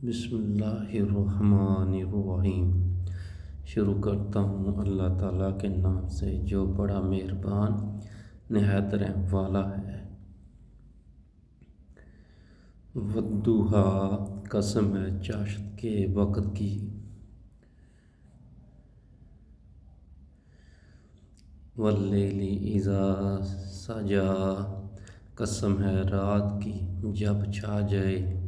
بسم اللہ الرحمن الرحیم۔ شروع کرتا ہوں اللہ تعالیٰ کے نام سے جو بڑا مہربان نہایت رحم والا ہے۔ والضحیٰ، قسم ہے چاشت کے وقت کی۔ واللیل اذا سجی، قسم ہے رات کی جب چھا جائے۔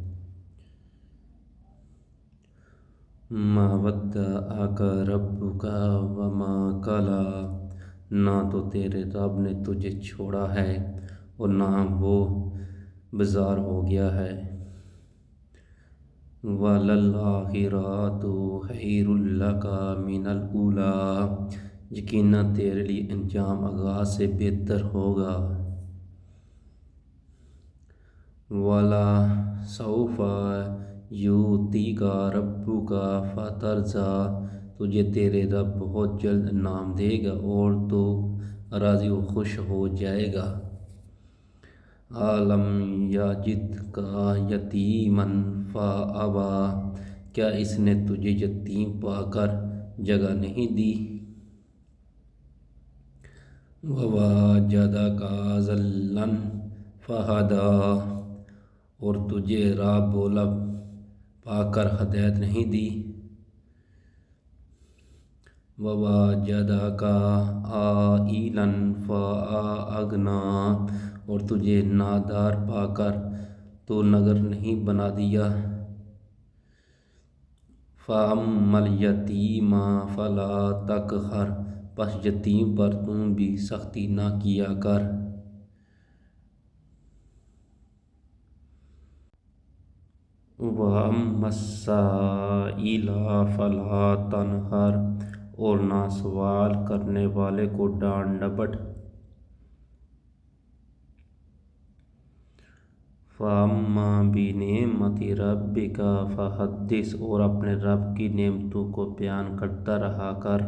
ما ودعک ربک وما قلی، نہ تو تیرے رب نے تجھے چھوڑا ہے اور نہ وہ بیزار ہو گیا ہے۔ وَلَلْآخِرَةُ خَيْرٌ لَکَ مِنَ الْأُولَىٰ، یقیناً تیرے لیے انجام آغاز سے بہتر ہوگا۔ وَلَسَوْفَ یُعْطِیکَ رَبُّکَ فَتَرْضَىٰ، تجھے تیرے رب بہت جلد انعام دے گا اور تو راضی و خوش ہو جائے گا۔ أَلَمْ یَجِدْکَ یتیمًا فَآویٰ، کیا اس نے تجھے یتیم پا کر جگہ نہیں دی۔ وَوَجَدَکَ ضَالًّا فَہَدَىٰ، اور تجھے راہ بولا پا کر ہدایت نہیں دی۔ وَوَجَدَکَ عَائِلًا فَأَغْنَىٰ، اور تجھے نادار پا کر تو نگر نہیں بنا دیا۔ فَأَمَّا الْیَتِیمَ فَلَا تَقْہَرْ، پس یتیم پر تم بھی سختی نہ کیا کر۔ وَأَمَّا السَّائِلَ فَلَا تَنْہَرْ، اور نہ سوال کرنے والے کو ڈانٹ ڈپٹ۔ فَأَمَّا بِنِعْمَتِ رَبِّکَ فَحَدِّثْ، اور اپنے رب کی نعمتوں کو بیان کرتا رہا کر۔